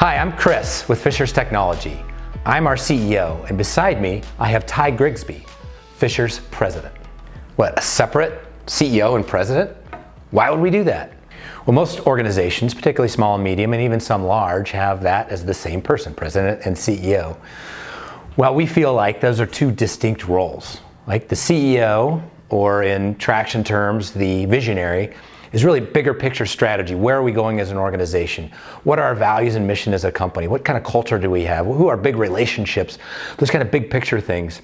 Hi, I'm Chris with Fisher's Technology. I'm our CEO, and beside me, I have Ty Grigsby, Fisher's president. What, a separate CEO and president? Why would we do that? Well, most organizations, particularly small and medium, and even some large, have that as the same person, president and CEO. Well, we feel like those are two distinct roles. Like the CEO, or in traction terms, the visionary, is really bigger picture strategy. Where are we going as an organization? What are our values and mission as a company? What kind of culture do we have? Who are big relationships? Those kind of big picture things.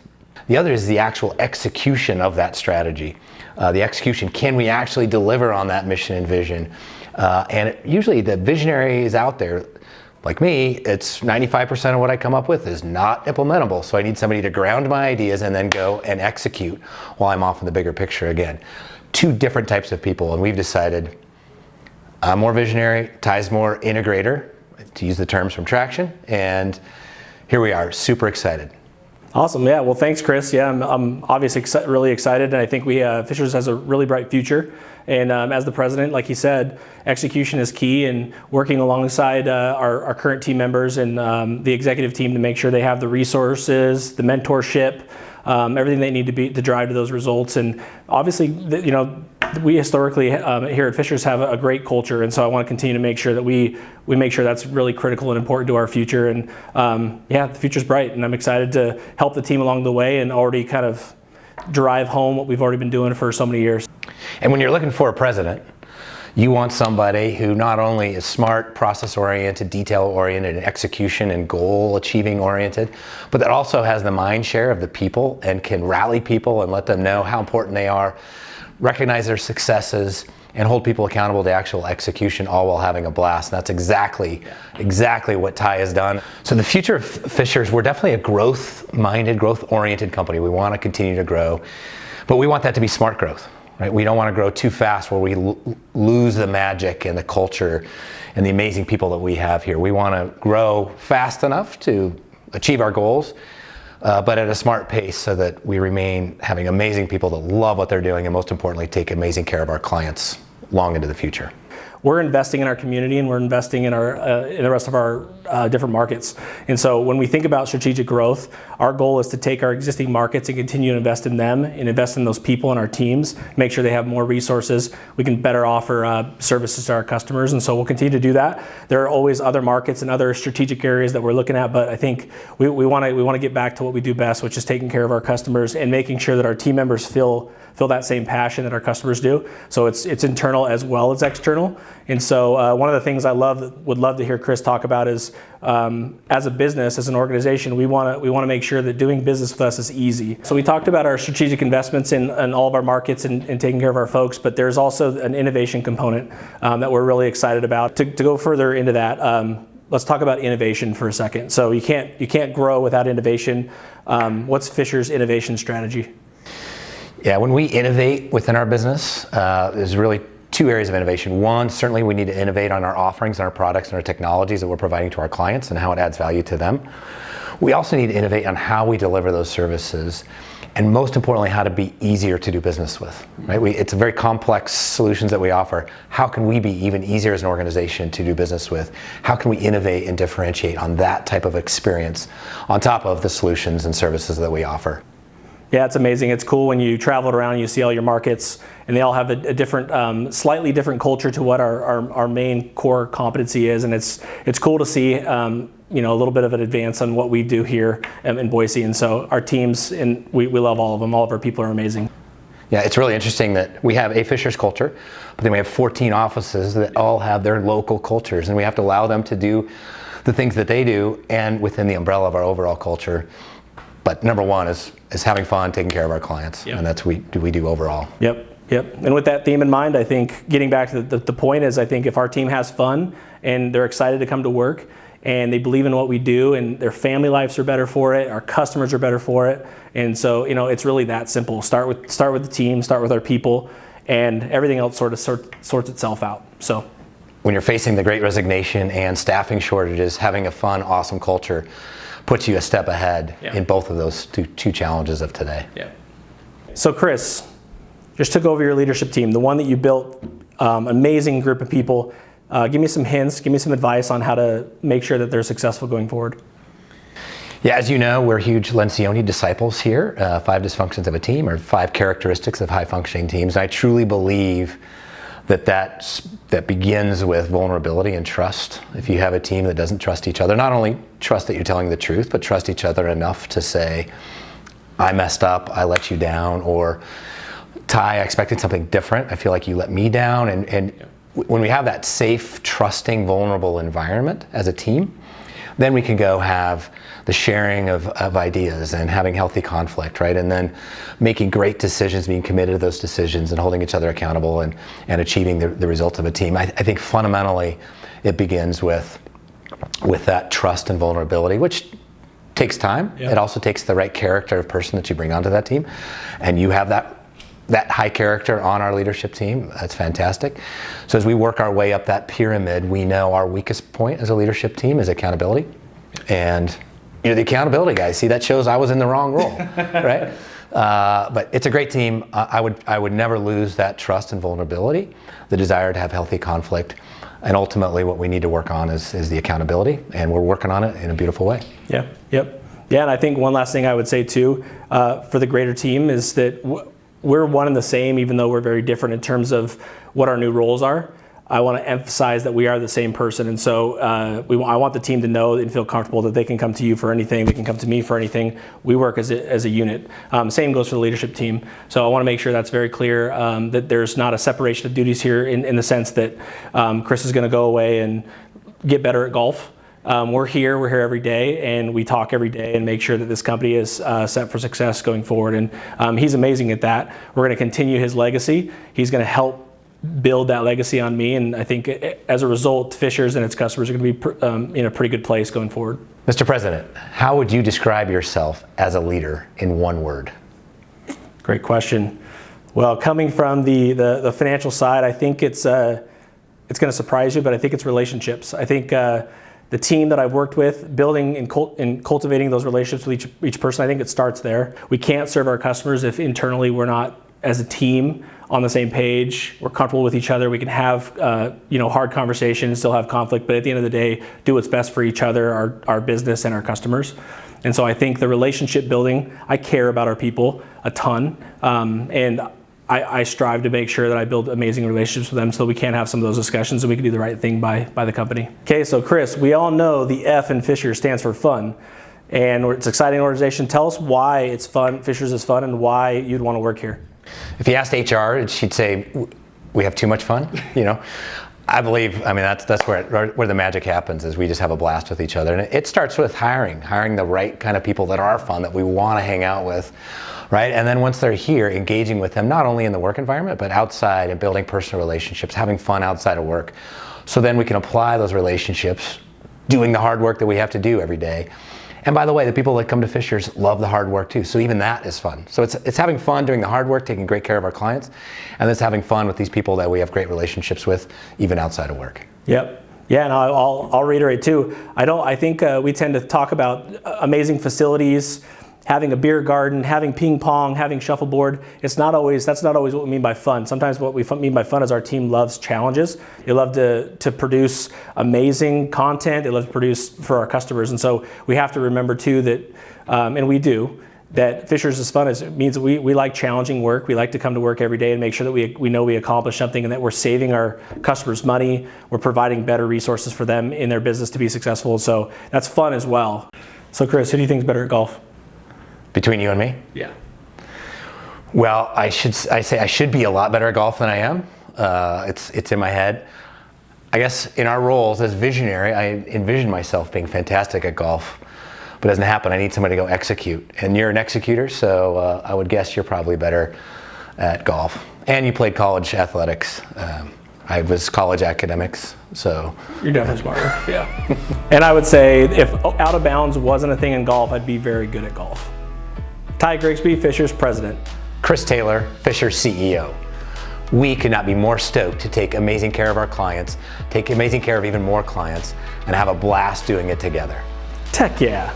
The other is the actual execution of that strategy. The execution, can we actually deliver on that mission and vision? Usually the visionary is out there. Like me, it's 95% of what I come up with is not implementable. So I need somebody to ground my ideas and then go and execute while I'm off in the bigger picture again. Two different types of people, and we've decided I'm more visionary, Ty's more integrator, to use the terms from Traction, and here we are, super excited. Awesome, yeah, well thanks Chris. Yeah, I'm obviously really excited, and I think Fisher's has a really bright future. And as the president, like he said, execution is key, and working alongside our current team members and the executive team to make sure they have the resources, the mentorship, everything they need to drive to those results. And obviously, we historically here at Fisher's have a great culture, and so I want to continue to make sure that we make sure that's really critical and important to our future. And yeah, the future's bright, and I'm excited to help the team along the way and already kind of drive home what we've already been doing for so many years. And when you're looking for a president, you want somebody who not only is smart, process-oriented, detail-oriented, and execution and goal-achieving oriented, but that also has the mind share of the people and can rally people and let them know how important they are, recognize their successes, and hold people accountable to actual execution, all while having a blast. And that's exactly what Ty has done. So the future of Fisher's, we're definitely a growth-minded, growth-oriented company. We want to continue to grow, but we want that to be smart growth. Right? We don't want to grow too fast where we lose the magic and the culture and the amazing people that we have here. We want to grow fast enough to achieve our goals, but at a smart pace so that we remain having amazing people that love what they're doing and most importantly take amazing care of our clients long into the future. We're investing in our community, and we're investing in the rest of our different markets. And so when we think about strategic growth, our goal is to take our existing markets and continue to invest in them and invest in those people and our teams, make sure they have more resources. We can better offer services to our customers, and so we'll continue to do that. There are always other markets and other strategic areas that we're looking at, but I think we want to get back to what we do best, which is taking care of our customers and making sure that our team members feel that same passion that our customers do. So it's internal as well as external. And so one of the things would love to hear Chris talk about is as a business, as an organization, we want to make sure that doing business with us is easy. So we talked about our strategic investments in all of our markets and taking care of our folks, but there's also an innovation component that we're really excited about. To go further into that, let's talk about innovation for a second. So you can't grow without innovation. What's Fisher's innovation strategy? Yeah, when we innovate within our business, there's really two areas of innovation. One, certainly we need to innovate on our offerings and our products and our technologies that we're providing to our clients and how it adds value to them. We also need to innovate on how we deliver those services, and most importantly, how to be easier to do business with. Right? It's a very complex solutions that we offer. How can we be even easier as an organization to do business with? How can we innovate and differentiate on that type of experience on top of the solutions and services that we offer? Yeah, it's amazing. It's cool when you travel around and you see all your markets, and they all have a different, slightly different culture to what our main core competency is, and it's cool to see a little bit of an advance on what we do here in Boise. And so our teams, and we love all of them. All of our people are amazing. Yeah, it's really interesting that we have a Fisher's culture, but then we have 14 offices that all have their local cultures, and we have to allow them to do the things that they do and within the umbrella of our overall culture. But number one is having fun, taking care of our clients, and that's what we do overall. Yep. And with that theme in mind, I think getting back to the point is, I think if our team has fun and they're excited to come to work and they believe in what we do and their family lives are better for it, our customers are better for it, and so it's really that simple. Start with the team, start with our people, and everything else sort of sorts itself out. So when you're facing the Great Resignation and staffing shortages, having a fun, awesome culture puts you a step ahead in both of those two challenges of today. Yeah. So Chris, just took over your leadership team, the one that you built, amazing group of people. Give me some hints, give me some advice on how to make sure that they're successful going forward. Yeah, as you know, we're huge Lencioni disciples here. 5 dysfunctions of a team, or 5 characteristics of high-functioning teams. And I truly believe that begins with vulnerability and trust. If you have a team that doesn't trust each other, not only trust that you're telling the truth, but trust each other enough to say, I messed up, I let you down, or Ty, I expected something different, I feel like you let me down. And when we have that safe, trusting, vulnerable environment as a team, then we can go have the sharing of ideas and having healthy conflict, right? And then making great decisions, being committed to those decisions and holding each other accountable and achieving the results of a team. I think fundamentally it begins with that trust and vulnerability, which takes time. Yeah. It also takes the right character of person that you bring onto that team. And you have that high character on our leadership team. That's fantastic. So as we work our way up that pyramid, we know our weakest point as a leadership team is accountability. And you're the accountability guy. See, that shows I was in the wrong role, right? But it's a great team. I would never lose that trust and vulnerability, the desire to have healthy conflict. And ultimately what we need to work on is the accountability, and we're working on it in a beautiful way. Yeah, yep. Yeah, and I think one last thing I would say too, for the greater team is that we're one and the same, even though we're very different in terms of what our new roles are. I want to emphasize that we are the same person, and so I want the team to know and feel comfortable that they can come to you for anything, they can come to me for anything. We work as a unit. Same goes for the leadership team. So I want to make sure that's very clear, that there's not a separation of duties here in the sense that Chris is going to go away and get better at golf. We're here every day, and we talk every day and make sure that this company is set for success going forward. And he's amazing at that. We're going to continue his legacy. He's going to help build that legacy on me, and I think as a result, Fishers and its customers are going to be in a pretty good place going forward. Mr. President, how would you describe yourself as a leader in one word? Great question. Well, coming from the financial side, I think it's going to surprise you, but I think it's relationships. I think the team that I've worked with, building and cultivating those relationships with each person, I think it starts there. We can't serve our customers if internally we're not, as a team, on the same page, we're comfortable with each other, we can have hard conversations, still have conflict, but at the end of the day, do what's best for each other, our business and our customers. And so I think the relationship building, I care about our people a ton, and I strive to make sure that I build amazing relationships with them so we can have some of those discussions and we can do the right thing by the company. Okay, so Chris, we all know the F in Fisher stands for fun, and it's an exciting organization. Tell us why it's fun, Fishers is fun, and why you'd want to work here. If you asked HR, she'd say, we have too much fun, I believe, that's where the magic happens, is we just have a blast with each other. And it starts with hiring the right kind of people that are fun, that we want to hang out with, right? And then once they're here, engaging with them, not only in the work environment, but outside, and building personal relationships, having fun outside of work. So then we can apply those relationships, doing the hard work that we have to do every day. And by the way, the people that come to Fishers love the hard work too. So even that is fun. So it's having fun doing the hard work, taking great care of our clients, and it's having fun with these people that we have great relationships with, even outside of work. Yep. Yeah, and I'll reiterate too. I think we tend to talk about amazing facilities, having a beer garden, having ping pong, having shuffleboard. That's not always what we mean by fun. Sometimes what we mean by fun is our team loves challenges. They love to produce amazing content. They love to produce for our customers. And so we have to remember too that, and we do, that Fishers is fun. It means we like challenging work. We like to come to work every day and make sure that we know we accomplish something and that we're saving our customers money. We're providing better resources for them in their business to be successful. So that's fun as well. So Chris, who do you think is better at golf? Between you and me? Yeah. Well, I say I should be a lot better at golf than I am. It's in my head. I guess in our roles as visionary, I envision myself being fantastic at golf, but it doesn't happen. I need somebody to go execute. And you're an executor, so I would guess you're probably better at golf. And you played college athletics. I was college academics, so. You're definitely smarter, yeah. And I would say if out of bounds wasn't a thing in golf, I'd be very good at golf. Ty Grigsby, Fishers President. Chris Taylor, Fishers CEO. We could not be more stoked to take amazing care of our clients, take amazing care of even more clients, and have a blast doing it together. Heck yeah.